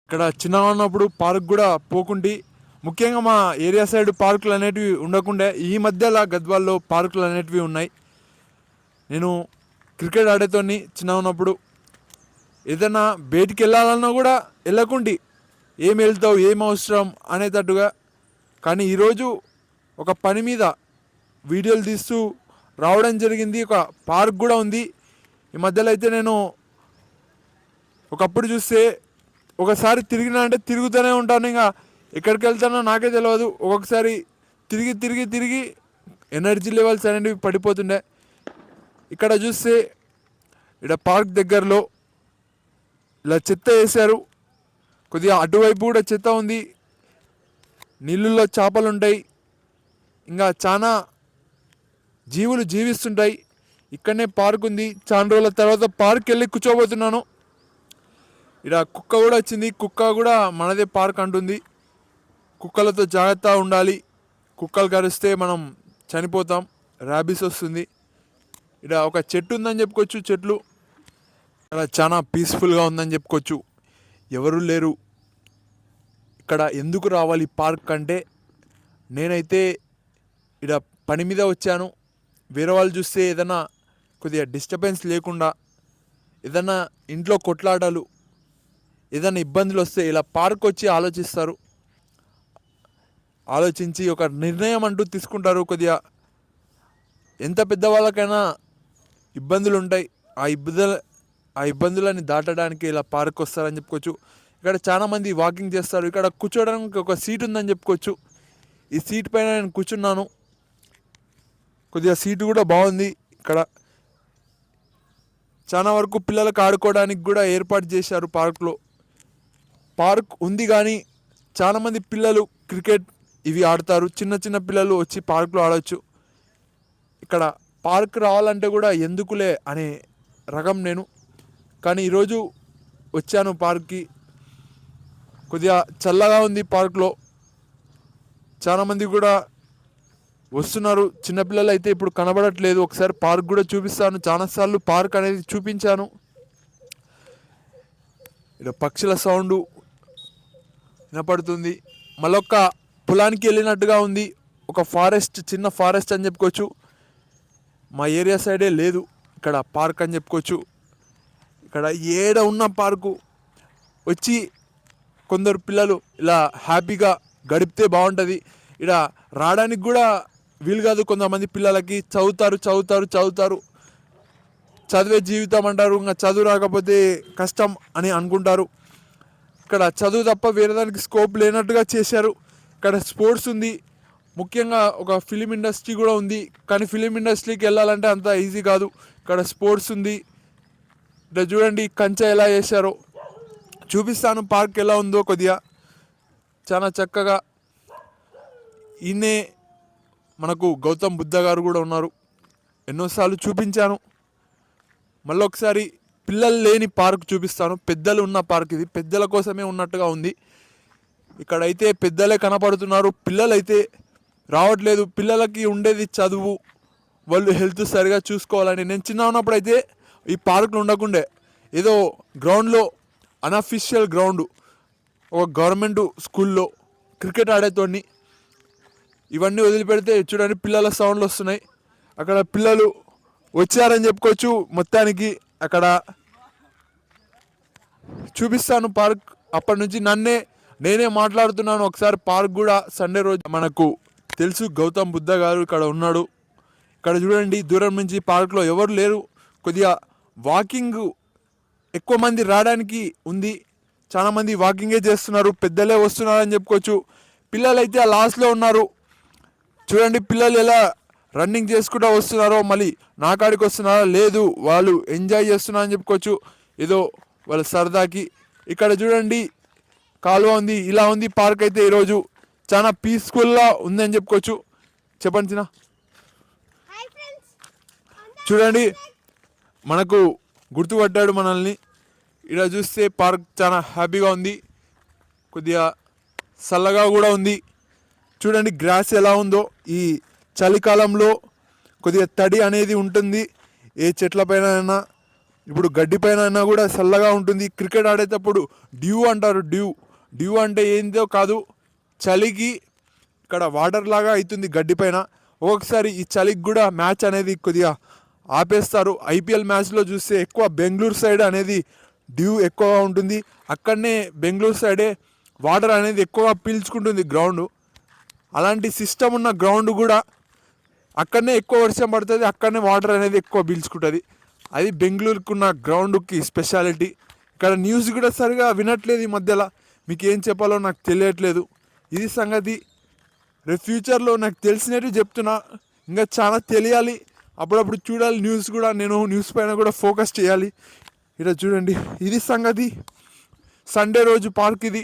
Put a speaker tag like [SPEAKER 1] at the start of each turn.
[SPEAKER 1] ఇక్కడ చిన్నగా ఉన్నప్పుడు పార్క్ కూడా పోకుంటే, ముఖ్యంగా మా ఏరియా సైడ్ పార్కులు అనేటివి ఉండకుండే. ఈ మధ్యలో గద్వాల్లో పార్కులు అనేటివి ఉన్నాయి. నేను క్రికెట్ ఆడేతోని చిన్నగా ఉన్నప్పుడు ఏదైనా బయటికి వెళ్ళాలన్నా కూడా వెళ్ళకుండి, ఏం వెళ్తావు ఏం అవసరం అనేటట్టుగా. కానీ ఈరోజు ఒక పని మీద వీడియోలు తీస్తూ రావడం జరిగింది. ఒక పార్క్ కూడా ఉంది. ఈ మధ్యలో అయితే నేను ఒకప్పుడు చూస్తే ఒకసారి తిరిగినా అంటే తిరుగుతూనే ఉంటాను. ఇంకా ఎక్కడికి వెళ్తానో నాకే తెలియదు. ఒక్కొక్కసారి తిరిగి తిరిగి తిరిగి ఎనర్జీ లెవెల్స్ అనేవి పడిపోతుండే. ఇక్కడ చూస్తే ఇక్కడ పార్క్ దగ్గరలో ఇలా చెత్త వేశారు. కొద్దిగా అటువైపు కూడా చెత్త ఉంది. నీళ్ళల్లో చేపలు ఉంటాయి, ఇంకా చాలా జీవులు జీవిస్తుంటాయి. ఇక్కడనే పార్క్ ఉంది. చాలా రోజుల తర్వాత పార్క్ వెళ్ళి కూర్చోబోతున్నాను. ఇక్కడ కుక్క కూడా వచ్చింది. కుక్క కూడా మనదే పార్క్ అంటుంది. కుక్కలతో జాగ్రత్తగా ఉండాలి. కుక్కలు కరిస్తే మనం చనిపోతాం, ర్యాబీస్ వస్తుంది. ఇక్కడ ఒక చెట్టు ఉందని చెప్పుకోవచ్చు. చెట్లు ఇక్కడ చాలా పీస్ఫుల్గా ఉందని చెప్పుకోవచ్చు. ఎవరు లేరు ఇక్కడ. ఎందుకు రావాలి పార్క్ అంటే, నేనైతే ఇక్కడ పని మీద వచ్చాను. వేరే వాళ్ళు చూస్తే ఏదైనా కొద్దిగా డిస్టర్బెన్స్ లేకుండా, ఏదైనా ఇంట్లో కొట్లాటలు, ఏదైనా ఇబ్బందులు వస్తే ఇలా పార్క్ వచ్చి ఆలోచిస్తారు. ఆలోచించి ఒక నిర్ణయం అంటూ తీసుకుంటారు. కొద్దిగా ఎంత పెద్దవాళ్ళకైనా ఇబ్బందులు ఉంటాయి. ఆ ఇబ్బందులని దాటడానికి ఇలా పార్క్ వస్తారని చెప్పుకోవచ్చు. ఇక్కడ చాలామంది వాకింగ్ చేస్తారు. ఇక్కడ కూర్చోడానికి ఒక సీట్ ఉందని చెప్పుకోవచ్చు. ఈ సీట్ పైన నేను కూర్చున్నాను. కొద్దిగా సీటు కూడా బాగుంది. ఇక్కడ చాలా వరకు పిల్లలకు ఆడుకోవడానికి కూడా ఏర్పాటు చేశారు పార్క్లో. పార్క్ ఉంది కానీ చాలామంది పిల్లలు క్రికెట్ ఇవి ఆడతారు. చిన్న చిన్న పిల్లలు వచ్చి పార్క్లో ఆడవచ్చు. ఇక్కడ పార్క్ రావాలంటే కూడా ఎందుకులే అనే రకం నేను. కానీ ఈరోజు వచ్చాను పార్క్కి. కొద్దిగా చల్లగా ఉంది పార్క్లో. చాలామంది కూడా వస్తున్నారు. చిన్నపిల్లలు అయితే ఇప్పుడు కనబడట్లేదు. ఒకసారి పార్క్ కూడా చూపిస్తాను. చాలాసార్లు పార్క్ అనేది చూపించాను. ఇక్కడ పక్షుల సౌండ్ వినపడుతుంది. మళ్ళొక్క పొలానికి వెళ్ళినట్టుగా ఉంది. ఒక ఫారెస్ట్, చిన్న ఫారెస్ట్ అని చెప్పుకోవచ్చు. మా ఏరియా సైడే లేదు ఇక్కడ పార్క్ అని చెప్పుకోవచ్చు. ఇక్కడ ఏడ ఉన్న పార్కు వచ్చి కొందరు పిల్లలు ఇలా హ్యాపీగా గడిపితే బాగుంటుంది. ఇక్కడ రావడానికి కూడా వీలు కాదు. కొంతమంది పిల్లలకి చదువుతారు, చదివే జీవితం అంటారు. ఇంకా చదువు రాకపోతే కష్టం అని అనుకుంటారు. ఇక్కడ చదువు తప్ప వేరే దానికి స్కోప్ లేనట్టుగా చేశారు. ఇక్కడ స్పోర్ట్స్ ఉంది. ముఖ్యంగా ఒక ఫిలిం ఇండస్ట్రీ కూడా ఉంది. కానీ ఫిలిం ఇండస్ట్రీకి వెళ్ళాలంటే అంత ఈజీ కాదు. ఇక్కడ స్పోర్ట్స్ ఉంది. ఇక్కడ చూడండి కంచె ఎలా చేశారో చూపిస్తాను. పార్క్ ఎలా ఉందో కొద్దిగా చాలా చక్కగా. ఈయనే మనకు గౌతమ్ బుద్ధ గారు కూడా ఉన్నారు. ఎన్నోసార్లు చూపించాను. మళ్ళీ ఒకసారి పిల్లలు లేని పార్క్ చూపిస్తాను. పెద్దలు ఉన్న పార్క్ ఇది. పెద్దల కోసమే ఉన్నట్టుగా ఉంది. ఇక్కడైతే పెద్దలే కనపడుతున్నారు, పిల్లలు అయితే రావట్లేదు. పిల్లలకి ఉండేది చదువు, వాళ్ళు హెల్త్ సరిగా చూసుకోవాలని. నేను చిన్న ఉన్నప్పుడు అయితే ఈ పార్కులు ఉండకుండే. ఏదో గ్రౌండ్లో, అన్అఫీషియల్ గ్రౌండ్, ఒక గవర్నమెంట్ స్కూల్లో క్రికెట్ ఆడేతోడిని. ఇవన్నీ వదిలిపెడితే చూడండి పిల్లల సౌండ్లు వస్తున్నాయి. అక్కడ పిల్లలు వచ్చారని చెప్పుకోవచ్చు. మొత్తానికి అక్కడ చూపిస్తాను పార్క్. అప్పటి నుంచి నేనే మాట్లాడుతున్నాను. ఒకసారి పార్క్ కూడా సండే రోజు మనకు తెలుసు గౌతమ్ బుద్ధ గారు ఇక్కడ ఉన్నాడు. ఇక్కడ చూడండి దూరం నుంచి పార్క్లో ఎవరు లేరు. కొద్దిగా వాకింగ్ ఎక్కువ మంది రావడానికి ఉంది. చాలామంది వాకింగే చేస్తున్నారు. పెద్దలే వస్తున్నారని చెప్పుకోవచ్చు. పిల్లలు అయితే ఆ లాస్ట్లో ఉన్నారు. చూడండి పిల్లలు ఎలా రన్నింగ్ చేసుకుంటూ వస్తున్నారో. మళ్ళీ నా కాడికి వస్తున్నారో లేదు, వాళ్ళు ఎంజాయ్ చేస్తున్నారని చెప్పుకోవచ్చు. ఏదో వాళ్ళ సరదాకి. ఇక్కడ చూడండి కాలువ ఉంది. ఇలా ఉంది పార్క్ అయితే ఈరోజు చాలా పీస్ఫుల్గా ఉందని చెప్పుకోవచ్చు. చెప్పండి చిన్న. చూడండి మనకు గుర్తుపట్టాడు మనల్ని. ఇక్కడ చూస్తే పార్క్ చాలా హ్యాపీగా ఉంది. కొద్దిగా చల్లగా కూడా ఉంది. చూడండి గ్రాస్ ఎలా ఉందో. ఈ చలికాలంలో కొద్దిగా తడి అనేది ఉంటుంది. ఏ చెట్ల పైన ఇప్పుడు గడ్డి పైన అయినా కూడా చల్లగా ఉంటుంది. క్రికెట్ ఆడేటప్పుడు డ్యూ అంటారు. డ్యూ అంటే ఏందో కాదు, చలికి ఇక్కడ వాటర్ లాగా అవుతుంది గడ్డి పైన. ఒక్కొక్కసారి ఈ చలికి కూడా మ్యాచ్ అనేది కొద్దిగా ఆపేస్తారు. ఐపీఎల్ మ్యాచ్లో చూస్తే ఎక్కువ బెంగళూరు సైడ్ అనేది డ్యూ ఎక్కువగా ఉంటుంది. అక్కడనే బెంగళూరు సైడే వాటర్ అనేది ఎక్కువగా పీల్చుకుంటుంది గ్రౌండ్. అలాంటి సిస్టమ్ ఉన్న గ్రౌండ్ కూడా అక్కడనే ఎక్కువ వర్షం పడుతుంది, అక్కడనే వాటర్ అనేది ఎక్కువ పీల్చుకుంటుంది. అది బెంగళూరుకు ఉన్న గ్రౌండ్కి స్పెషాలిటీ. ఇక్కడ న్యూస్ కూడా సరిగా వినట్లేదు ఈ మధ్యలో, మీకు ఏం చెప్పాలో నాకు తెలియట్లేదు. ఇది సంగతి. రేపు ఫ్యూచర్లో నాకు తెలిసినట్టు చెప్తున్నా, ఇంకా చాలా తెలియాలి. అప్పుడప్పుడు చూడాలి న్యూస్ కూడా, నేను న్యూస్ పైన కూడా ఫోకస్ చేయాలి. ఇక్కడ చూడండి, ఇది సంగతి. సండే రోజు పార్క్ ఇది.